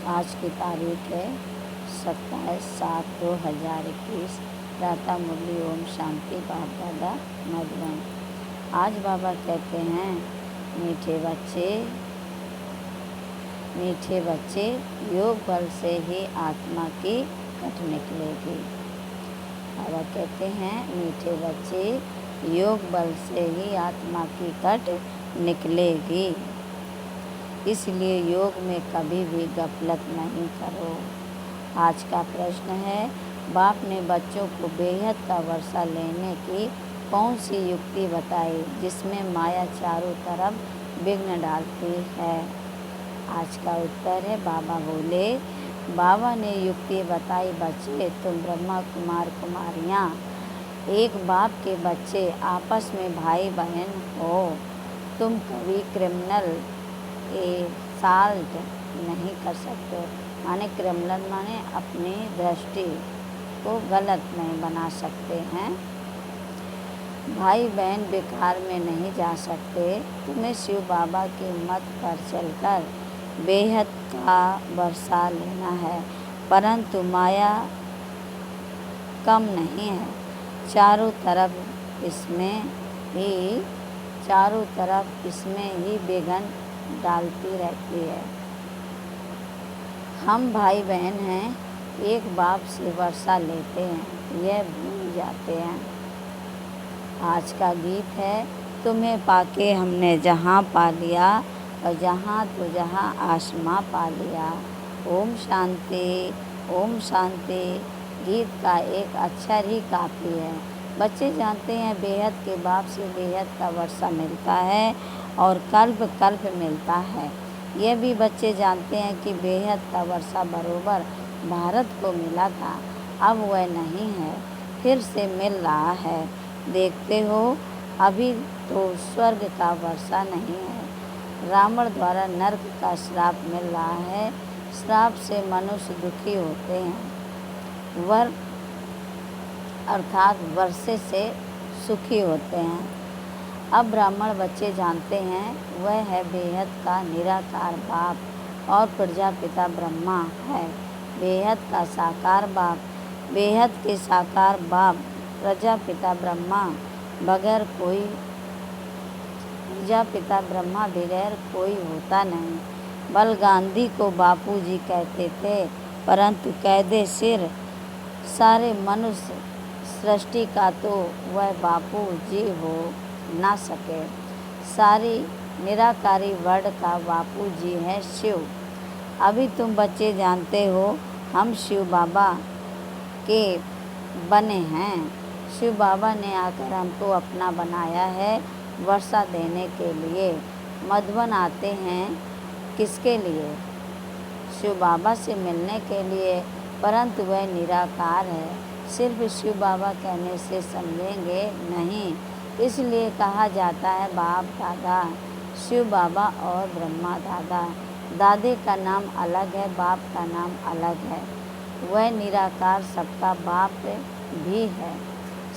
आज की तारीख है 27/7/2021। प्रातः मुरली ओम शांति बाप दादा मधुबन। आज बाबा कहते हैं, मीठे बच्चे योग बल से ही आत्मा की कट निकलेगी। बाबा कहते हैं, मीठे बच्चे योग बल से ही आत्मा की कट निकलेगी। इसलिए योग में कभी भी गफलत नहीं करो। आज का प्रश्न है, बाप ने बच्चों को बेहद का वर्षा लेने की कौन सी युक्ति बताई जिसमें माया चारों तरफ विघ्न डालती है। आज का उत्तर है, बाबा बोले, बाबा ने युक्ति बताई, बच्चे तुम ब्रह्मा कुमार कुमारियाँ एक बाप के बच्चे आपस में भाई बहन हो। तुम कभी क्रिमिनल साल्ट नहीं कर सकते। माने क्रिमिनल माने अपनी दृष्टि को गलत नहीं बना सकते हैं। भाई बहन बेकार में नहीं जा सकते। तुम्हें शिव बाबा की मत पर चलकर बेहद का वर्षा लेना है, परंतु माया कम नहीं है। चारों तरफ इसमें ही विघ्न डालती रहती है। हम भाई बहन हैं, एक बाप से वर्षा लेते हैं, यह भूल जाते हैं। आज का गीत है, तुम्हें पाके हमने जहाँ पा लिया और जहाँ तो जहाँ आसमां पा लिया। ओम शांति ओम शांति गीत का एक अक्षर ही काफ़ी है। बच्चे जानते हैं बेहद के बाप से बेहद का वर्षा मिलता है और कल्प कल्प मिलता है। यह भी बच्चे जानते हैं कि बेहद का वर्षा बरोबर भारत को मिला था, अब वह नहीं है, फिर से मिल रहा है। देखते हो, अभी तो स्वर्ग का वर्षा नहीं है, रावण द्वारा नरक का श्राप मिल रहा है। श्राप से मनुष्य दुखी होते हैं, वर अर्थात वर्षे से सुखी होते हैं। अब ब्राह्मण बच्चे जानते हैं, वह है बेहद का निराकार बाप और प्रजापिता ब्रह्मा है। बेहद का साकार बाप, बेहद के साकार बाप प्रजापिता ब्रह्मा बगैर कोई होता नहीं। बल गांधी को बापूजी कहते थे, परंतु कैदे सिर सारे मनुष्य सृष्टि का तो वह बापू जी हो ना सके। सारी निराकारी वर्ड का बापू जी है शिव। अभी तुम बच्चे जानते हो, हम शिव बाबा के बने हैं। शिव बाबा ने आकर हमको अपना बनाया है वर्षा देने के लिए। मधुबन आते हैं किसके लिए? शिव बाबा से मिलने के लिए, परंतु वह निराकार है। सिर्फ शिव बाबा कहने से समझेंगे नहीं, इसलिए कहा जाता है बाप दादा। शिव बाबा और ब्रह्मा दादा। दादे का नाम अलग है, बाप का नाम अलग है। वह निराकार सबका बाप भी है,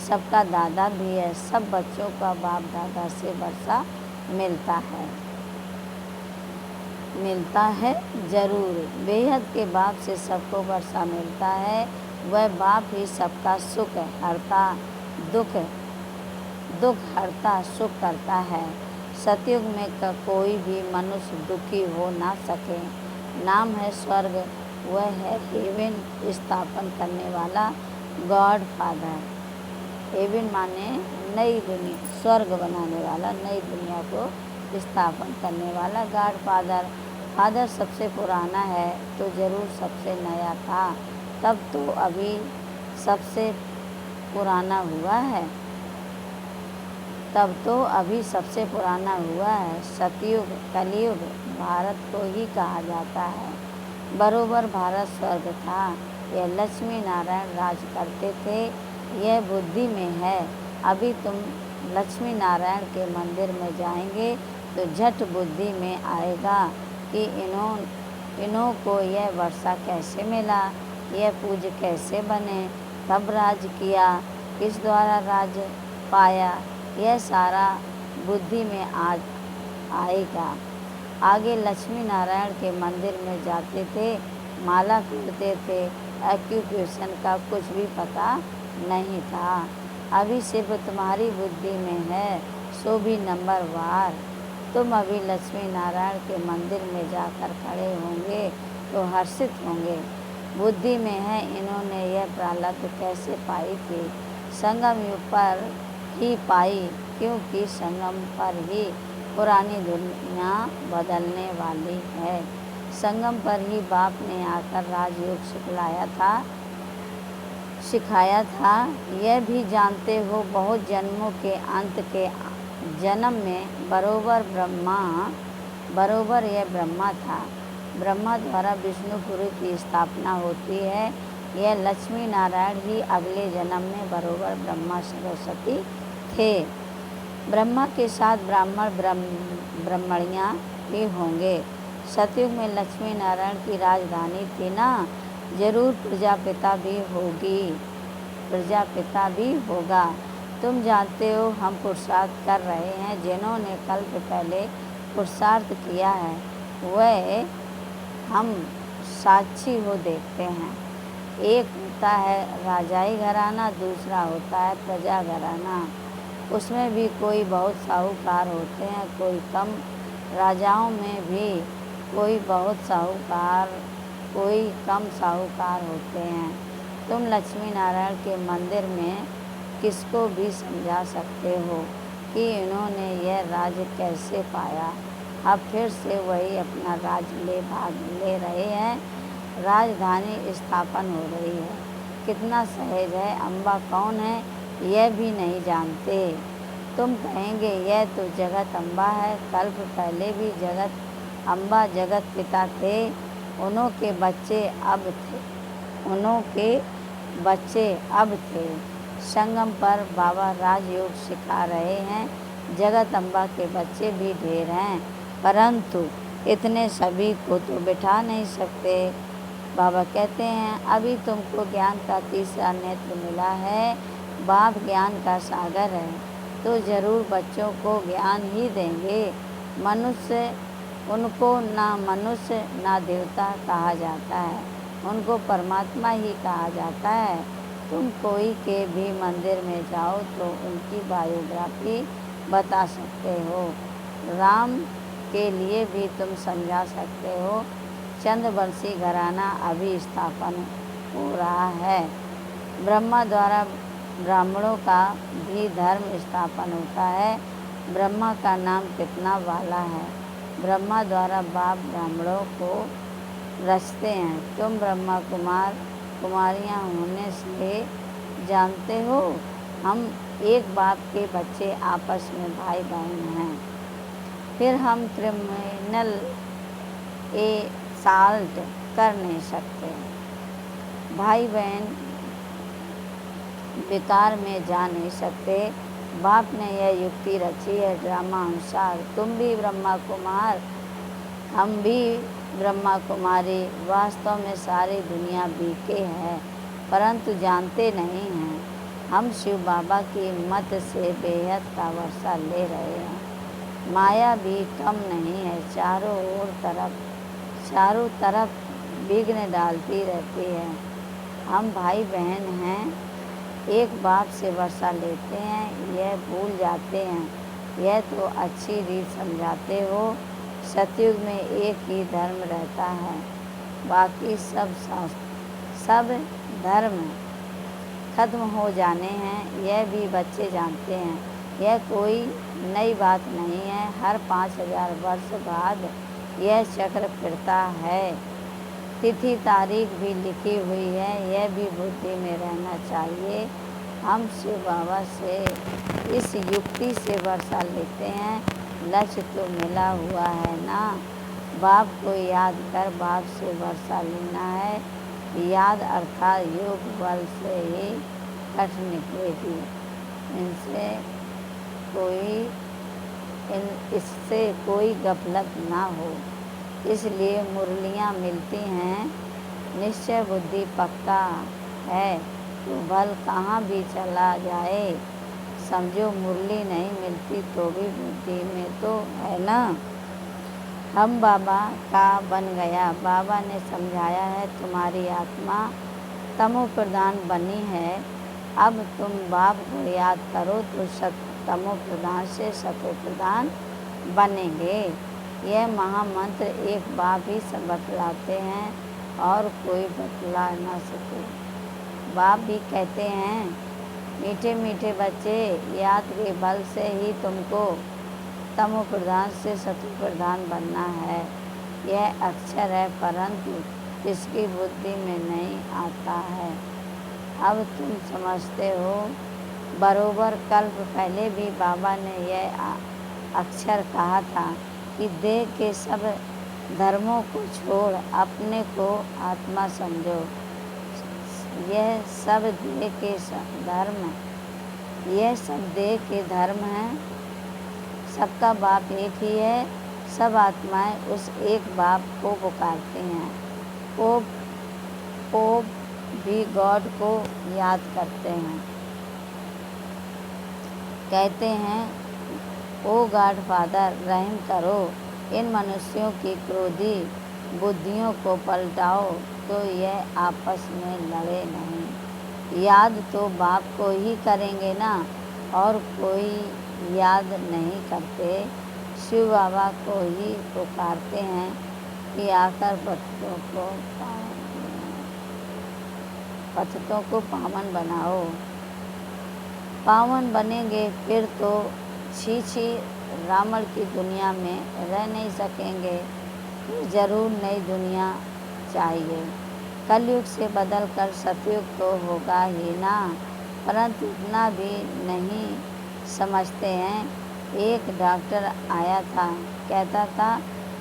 सबका दादा भी है। सब बच्चों का बाप दादा से वर्षा मिलता है जरूर। बेहद के बाप से सबको वर्षा मिलता है। वह बाप ही सबका सुख हरता, दुख हरता, सुख करता है। सतयुग में कोई भी मनुष्य दुखी हो ना सके। नाम है स्वर्ग, वह है हेवन स्थापन करने वाला गॉड फादर। हेवन माने नई दुनिया, स्वर्ग बनाने वाला, नई दुनिया को स्थापन करने वाला गॉड फादर। फादर सबसे पुराना है तो ज़रूर सबसे नया था, तब तो अभी सबसे पुराना हुआ है। सतयुग कलयुग भारत को ही कहा जाता है। बरोबर भारत स्वर्ग था। यह लक्ष्मी नारायण राज करते थे, यह बुद्धि में है। अभी तुम लक्ष्मी नारायण के मंदिर में जाएंगे तो झट बुद्धि में आएगा कि इन्हों को यह वर्षा कैसे मिला, यह पूज्य कैसे बने, कब राज किया, किस द्वारा राज पाया, यह सारा बुद्धि में आएगा। आगे लक्ष्मी नारायण के मंदिर में जाते थे माला करते थे। एक्यूपेशन का कुछ भी पता नहीं था। अभी सिर्फ तुम्हारी बुद्धि में है, सो भी नंबरवार। तुम अभी लक्ष्मी नारायण के मंदिर में जाकर खड़े होंगे तो हर्षित होंगे। बुद्धि में है, इन्होंने यह प्रारब्ध कैसे पाई थी? संगम युग पर ही पाई, क्योंकि संगम पर ही पुरानी दुनिया बदलने वाली है। संगम पर ही बाप ने आकर राजयोग सिखाया था। यह भी जानते हो, बहुत जन्मों के अंत के जन्म में बरोबर यह ब्रह्मा था। ब्रह्मा द्वारा विष्णुपुरी की स्थापना होती है। यह लक्ष्मी नारायण ही अगले जन्म में बरोबर ब्रह्मा सरस्वती थे। ब्रह्मा के साथ ब्राह्मण ब्रह्मणियाँ भी होंगे। सतयुग में लक्ष्मी नारायण की राजधानी थी ना, जरूर प्रजापिता भी होगा। तुम जानते हो, हम पुरुषार्थ कर रहे हैं। जिन्होंने कल्प पहले पुरुषार्थ किया है वह हम साक्षी हो देखते हैं। एक होता है राजाई घराना, दूसरा होता है प्रजा घराना। उसमें भी कोई बहुत साहूकार होते हैं, कोई कम। राजाओं में भी कोई बहुत साहूकार, कोई कम साहूकार होते हैं। तुम लक्ष्मी नारायण के मंदिर में किसको भी समझा सकते हो कि इन्होंने यह राज्य कैसे पाया। अब फिर से वही अपना राज्य भाग ले रहे हैं। राजधानी स्थापन हो रही है। कितना सहज है। अम्बा कौन है यह भी नहीं जानते। तुम कहेंगे यह तो जगत अम्बा है। कल्प पहले भी जगत अम्बा जगत पिता थे। उन्हों के बच्चे अब थे। संगम पर बाबा राजयोग सिखा रहे हैं। जगत अम्बा के बच्चे भी ढेर हैं, परंतु इतने सभी को तो बिठा नहीं सकते। बाबा कहते हैं, अभी तुमको ज्ञान का तीसरा नेत्र मिला है। बाप ज्ञान का सागर है, तो जरूर बच्चों को ज्ञान ही देंगे। उनको ना मनुष्य ना देवता कहा जाता है, उनको परमात्मा ही कहा जाता है। तुम कोई के भी मंदिर में जाओ तो उनकी बायोग्राफी बता सकते हो। राम के लिए भी तुम समझा सकते हो। चंद्रवंशी घराना अभी स्थापन हो रहा है। ब्रह्मा द्वारा ब्राह्मणों का भी धर्म स्थापन होता है। ब्रह्मा का नाम कितना वाला है। ब्रह्मा द्वारा बाप ब्राह्मणों को रचते हैं। तुम ब्रह्मा कुमारियाँ होने से जानते हो, हम एक बाप के बच्चे आपस में भाई बहन हैं। फिर हम क्रिमिनल साल्ट कर नहीं सकते। भाई बहन बेकार में जा नहीं सकते। बाप ने यह युक्ति रची है ड्रामा अनुसार। तुम भी ब्रह्मा कुमार, हम भी ब्रह्मा कुमारी। वास्तव में सारी दुनिया बीके है, परंतु जानते नहीं हैं। हम शिव बाबा की मत से बेहद का वर्षा ले रहे हैं। माया भी कम नहीं है, चारों तरफ विघ्न डालती रहती है। हम भाई बहन हैं, एक बाप से वर्षा लेते हैं, यह भूल जाते हैं। यह तो अच्छी रीत समझाते हो। सतयुग में एक ही धर्म रहता है, बाकी सब धर्म खत्म हो जाने हैं। यह भी बच्चे जानते हैं। यह कोई नई बात नहीं है। हर 5000 वर्ष बाद यह चक्र फिरता है। तिथि तारीख भी लिखी हुई है, यह भी बुद्धि में रहना चाहिए। हम शिव बाबा से इस युक्ति से वर्षा लेते हैं। लक्ष्य तो मिला हुआ है ना। बाप को याद कर बाप से वर्षा लेना है। याद अर्थात योग बल से ही कट निकलेगी। इससे कोई गफलत ना हो। इसलिए मुरलियाँ मिलती हैं। निश्चय बुद्धि पक्का है तो बल कहाँ भी चला जाए। समझो, मुरली नहीं मिलती तो भी बुद्धि में तो है ना। हम बाबा का बन गया। बाबा ने समझाया है तुम्हारी आत्मा तमो प्रधान बनी है। अब तुम बाप को याद करो तो तमो प्रधान से सतो प्रधान बनेंगे। यह महामंत्र एक बाप ही सब बतलाते हैं और कोई बतला ना सके। बाप भी कहते हैं मीठे मीठे बच्चे, याद के बल से ही तुमको तमो प्रधान से सतो प्रधान बनना है। यह अक्षर है परंतु इसकी बुद्धि में नहीं आता है। अब तुम समझते हो। बरोबर कल्प पहले भी बाबा ने यह अक्षर कहा था कि देह के सब धर्मों को छोड़ अपने को आत्मा समझो। यह सब देह के धर्म यह सब देह के धर्म हैं। सबका बाप एक ही है। सब आत्माएं उस एक बाप को पुकारते हैं। वो भी गॉड को याद करते हैं। कहते हैं ओ गॉड फादर रहम करो, इन मनुष्यों की क्रोधी बुद्धियों को पलटाओ तो यह आपस में लड़े नहीं। याद तो बाप को ही करेंगे ना, और कोई याद नहीं करते। शिव बाबा को ही पुकारते हैं कि आकर पतितों को पावन बनाओ। पावन बनेंगे फिर तो छी रावण की दुनिया में रह नहीं सकेंगे। जरूर नई दुनिया चाहिए। कलयुग से बदलकर सतयुग तो होगा ही ना, परंतु इतना भी नहीं समझते हैं। एक डॉक्टर आया था, कहता था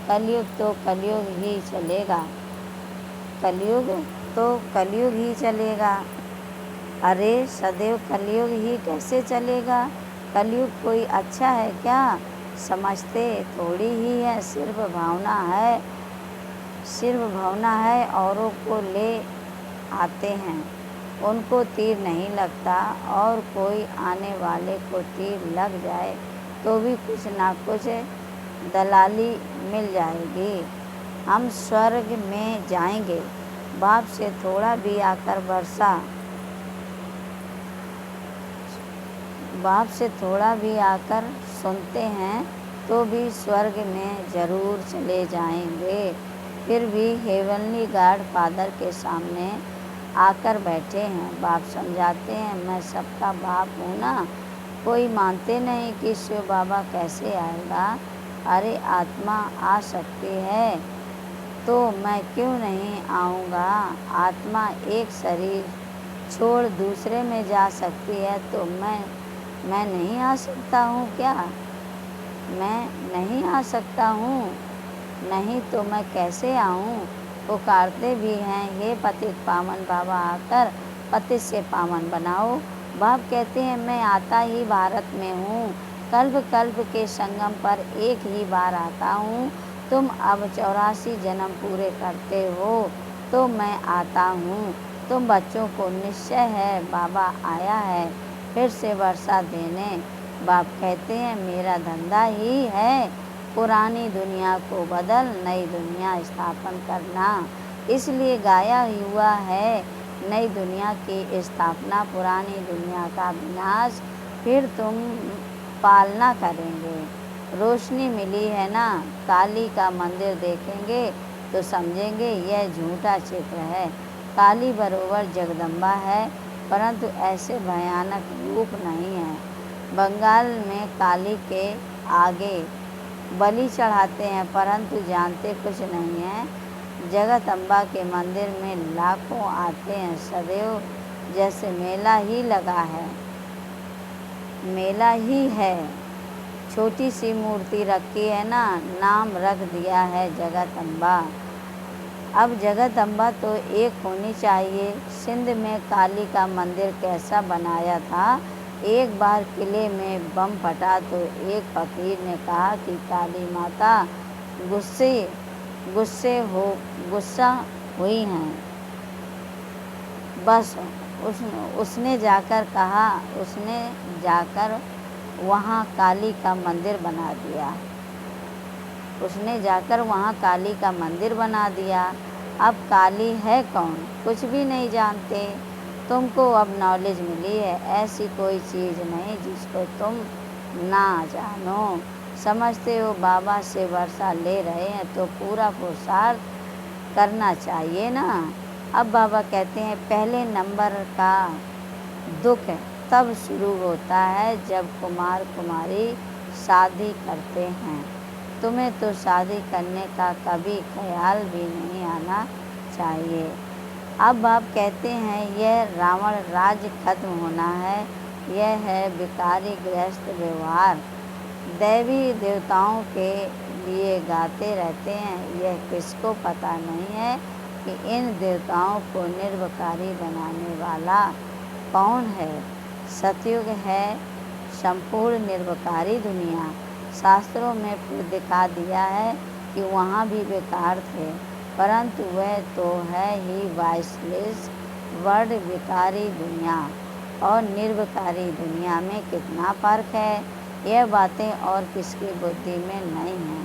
कलयुग तो कलयुग ही चलेगा, कलयुग तो कलयुग ही चलेगा। अरे सदैव कलयुग ही कैसे चलेगा? कलयुग कोई अच्छा है क्या? समझते थोड़ी ही है। सिर्फ भावना है। औरों को ले आते हैं, उनको तीर नहीं लगता, और कोई आने वाले को तीर लग जाए तो भी कुछ ना कुछ दलाली मिल जाएगी। हम स्वर्ग में जाएंगे। बाप से थोड़ा भी आकर सुनते हैं तो भी स्वर्ग में ज़रूर चले जाएंगे। फिर भी हेवनली गॉड फादर के सामने आकर बैठे हैं। बाप समझाते हैं मैं सबका बाप हूँ ना। कोई मानते नहीं कि शिव बाबा कैसे आएगा। अरे आत्मा आ सकती है तो मैं क्यों नहीं आऊँगा? आत्मा एक शरीर छोड़ दूसरे में जा सकती है तो मैं नहीं आ सकता हूँ क्या? मैं नहीं आ सकता हूँ, नहीं तो मैं कैसे आऊँ? पुकारते भी हैं हे पतित पावन बाबा, आकर पतित से पावन बनाओ। बाप कहते हैं मैं आता ही भारत में हूँ। कल्प कल्प के संगम पर एक ही बार आता हूँ। तुम अब 84 जन्म पूरे करते हो तो मैं आता हूँ। तुम बच्चों को निश्चय है बाबा आया है फिर से वर्षा देने। बाप कहते हैं मेरा धंधा ही है पुरानी दुनिया को बदल नई दुनिया स्थापन करना। इसलिए गाया हुआ है नई दुनिया की स्थापना, पुरानी दुनिया का विनाश, फिर तुम पालना करेंगे। रोशनी मिली है ना, काली का मंदिर देखेंगे तो समझेंगे यह झूठा चित्र है। काली बरोबर जगदम्बा है परंतु ऐसे भयानक रूप नहीं है। बंगाल में काली के आगे बलि चढ़ाते हैं परंतु जानते कुछ नहीं है। जगदम्बा के मंदिर में लाखों आते हैं, सदैव जैसे मेला ही लगा है, मेला ही है। छोटी सी मूर्ति रखी है ना, नाम रख दिया है जगदम्बा। अब जगदम्बा तो एक होनी चाहिए। सिंध में काली का मंदिर कैसा बनाया था। एक बार किले में बम फटा तो एक फकीर ने कहा कि काली माता गुस्सा हुई हैं। बस उसने जाकर वहाँ काली का मंदिर बना दिया। उसने जाकर वहाँ काली का मंदिर बना दिया। अब काली है कौन, कुछ भी नहीं जानते। तुमको अब नॉलेज मिली है, ऐसी कोई चीज़ नहीं जिसको तुम ना जानो। समझते हो बाबा से वर्षा ले रहे हैं तो पूरा पुरुषार्थ करना चाहिए ना। अब बाबा कहते हैं पहले नंबर का दुख तब शुरू होता है जब कुमार कुमारी शादी करते हैं। तुम्हें तो शादी करने का कभी ख्याल भी नहीं आना चाहिए। अब आप कहते हैं यह रावण राज्य खत्म होना है, यह है भिखारी गृहस्थ व्यवहार। दैवी देवताओं के लिए गाते रहते हैं, यह किसको पता नहीं है कि इन देवताओं को निर्विकारी बनाने वाला कौन है। सतयुग है संपूर्ण निर्विकारी दुनिया। शास्त्रों में फिर दिखा दिया है कि वहाँ भी विकार थे, परंतु वह तो है ही वाइसलेस वर्ड। विकारी दुनिया और निर्विकारी दुनिया में कितना फ़र्क है, यह बातें और किसकी बुद्धि में नहीं हैं।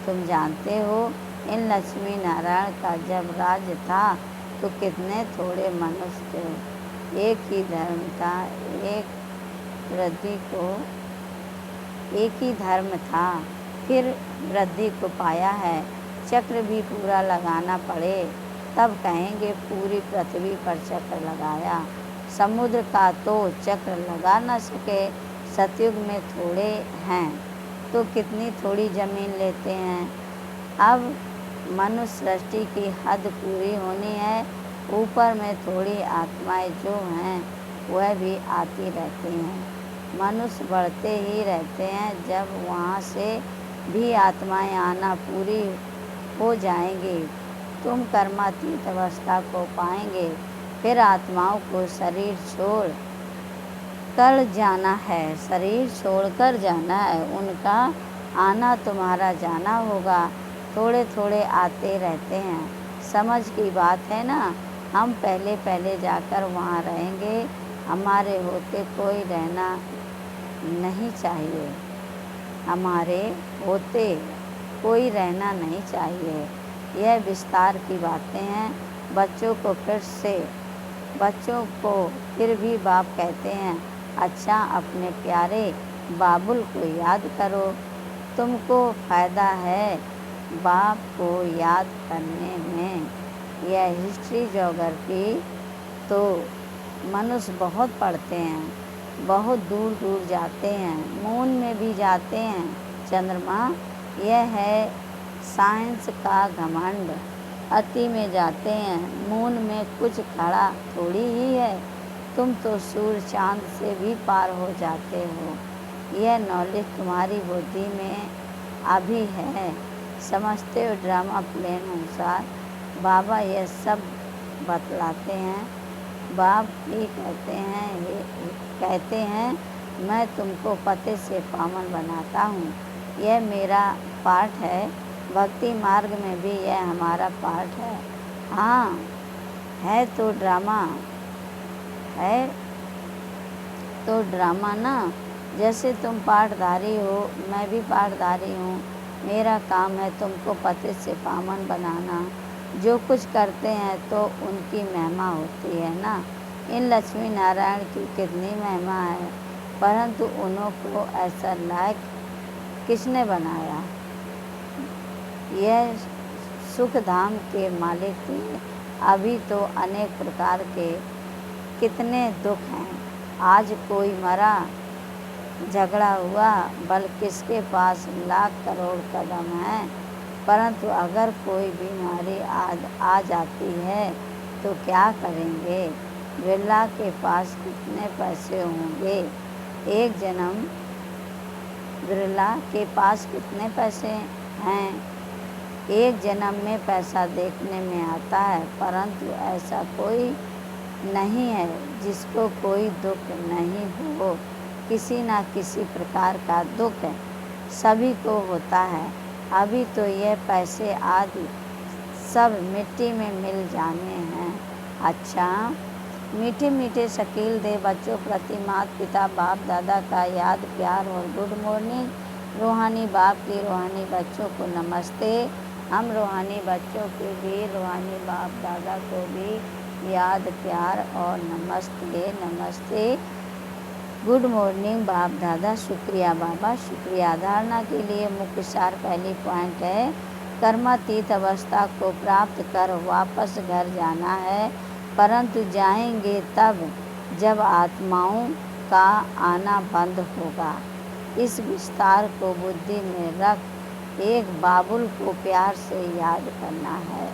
तुम जानते हो इन लक्ष्मी नारायण का जब राज्य था तो कितने थोड़े मनुष्य थे। एक ही धर्म था, एक ही धर्म था, फिर वृद्धि को पाया है। चक्र भी पूरा लगाना पड़े तब कहेंगे पूरी पृथ्वी पर चक्र लगाया। समुद्र का तो चक्र लगा न सके। सतयुग में थोड़े हैं तो कितनी थोड़ी ज़मीन लेते हैं। अब मनुष्य सृष्टि की हद पूरी होनी है। ऊपर में थोड़ी आत्माएं जो हैं वह भी आती रहती हैं। मनुष्य बढ़ते ही रहते हैं, जब वहाँ से भी आत्माएं आना पूरी हो जाएंगी तुम कर्मातीत अवस्था को पाएंगे। फिर आत्माओं को शरीर छोड़ कर जाना है, शरीर छोड़कर जाना है। उनका आना तुम्हारा जाना होगा। थोड़े थोड़े आते रहते हैं, समझ की बात है ना। हम पहले पहले जाकर वहाँ रहेंगे, हमारे होते कोई रहना नहीं चाहिए, हमारे होते कोई रहना नहीं चाहिए। यह विस्तार की बातें हैं। बच्चों को फिर भी बाप कहते हैं अच्छा अपने प्यारे बाबुल को याद करो, तुमको फ़ायदा है बाप को याद करने में। यह हिस्ट्री ज्योग्राफी तो मनुष्य बहुत पढ़ते हैं, बहुत दूर दूर जाते हैं, मून में भी जाते हैं, चंद्रमा। यह है साइंस का घमंड। अति में जाते हैं, मून में कुछ खड़ा थोड़ी ही है। तुम तो सूर्य चांद से भी पार हो जाते हो। यह नॉलेज तुम्हारी बुद्धि में अभी है, समझते हो। ड्रामा प्लेन अनुसार बाबा यह सब बतलाते हैं। बाप ही कहते हैं मैं तुमको पते से पावन बनाता हूँ। यह मेरा पाठ है। भक्ति मार्ग में भी यह हमारा पाठ है। हाँ है तो ड्रामा, है तो ड्रामा ना। जैसे तुम पाठधारी हो, मैं भी पाठधारी हूँ। मेरा काम है तुमको पते से पावन बनाना। जो कुछ करते हैं तो उनकी महिमा होती है ना। इन लक्ष्मी नारायण की कितनी महिमा है, परंतु उन्हों को ऐसा लायक किसने बनाया। यह सुख धाम के मालिक थे। अभी तो अनेक प्रकार के कितने दुख हैं। आज कोई मरा, झगड़ा हुआ, बल किसके पास लाख करोड़ कदम हैं, परंतु अगर कोई बीमारी आ जाती है तो क्या करेंगे। बिरला के पास कितने पैसे होंगे। एक जन्म बिरला के पास कितने पैसे हैं। एक जन्म में पैसा देखने में आता है, परंतु ऐसा कोई नहीं है जिसको कोई दुख नहीं हो। किसी न किसी प्रकार का दुख सभी को होता है। अभी तो यह पैसे आदि सब मिट्टी में मिल जाने हैं। अच्छा मीठे मीठे शकील दे बच्चों प्रति माता पिता बाप दादा का याद प्यार और गुड मॉर्निंग। रूहानी बाप की रूहानी बच्चों को नमस्ते। हम रूहानी बच्चों के भी रूहानी बाप दादा को भी याद, प्यार और नमस्ते नमस्ते। गुड मॉर्निंग बाप दादा। शुक्रिया बाबा, शुक्रिया। धारणा के लिए मुख्य सार पहली पॉइंट है, कर्मातीत अवस्था को प्राप्त कर वापस घर जाना है, परंतु जाएंगे तब जब आत्माओं का आना बंद होगा। इस विस्तार को बुद्धि में रख एक बाबुल को प्यार से याद करना है।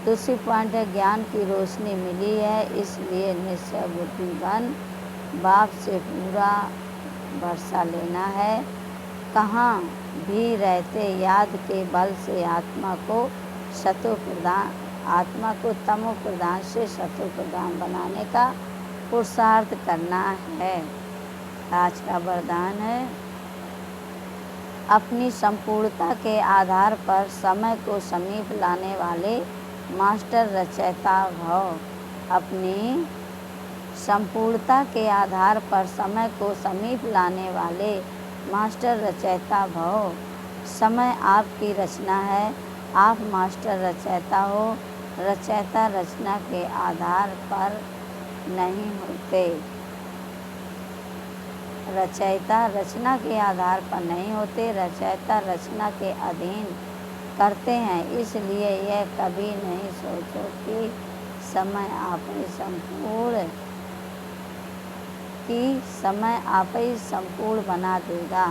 दूसरी पॉइंट है, ज्ञान की रोशनी मिली है, इसलिए निश्चय बुद्धि बन बाप से पूरा भरोसा लेना है। कहाँ भी रहते याद के बल से आत्मा को तमो प्रधान से सतो प्रधान बनाने का पुरुषार्थ करना है। आज का वरदान है, अपनी संपूर्णता के आधार पर समय को समीप लाने वाले मास्टर रचयिता भव। अपनी संपूर्णता के आधार पर समय को समीप लाने वाले मास्टर रचयिता भव। समय आपकी रचना है, आप मास्टर रचयिता हो। रचयिता रचना के आधार पर नहीं होते। रचयिता रचना के आधार पर नहीं होते, रचयिता रचना के अधीन करते हैं। इसलिए यह कभी नहीं सोचो कि समय आप ही संपूर्ण बना देगा।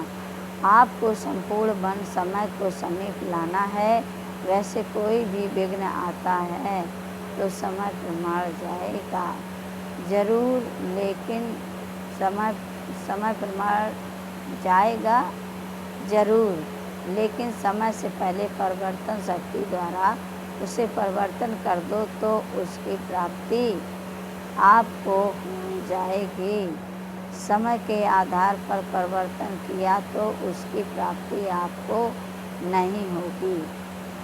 आपको संपूर्ण बन समय को समीप लाना है। वैसे कोई भी विघ्न आता है तो समय प्रमाण जाएगा जरूर, लेकिन समय प्रमाण जाएगा जरूर, लेकिन समय से पहले परिवर्तन शक्ति द्वारा उसे परिवर्तन कर दो तो उसकी प्राप्ति आपको हो जाएगी। समय के आधार पर परिवर्तन किया तो उसकी प्राप्ति आपको नहीं होगी।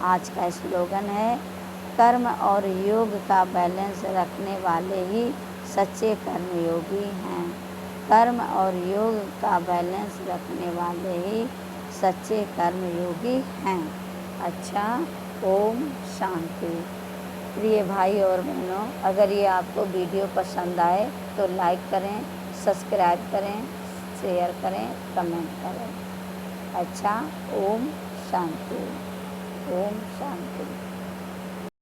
आज का स्लोगन है, कर्म और योग का बैलेंस रखने वाले ही सच्चे कर्मयोगी हैं। कर्म और योग का बैलेंस रखने वाले ही सच्चे कर्मयोगी हैं। अच्छा, ओम शांति। प्रिय भाई और बहनों, अगर ये आपको वीडियो पसंद आए तो लाइक करें, सब्सक्राइब करें, शेयर करें, कमेंट करें। अच्छा, ओम शांति, ओम शांति।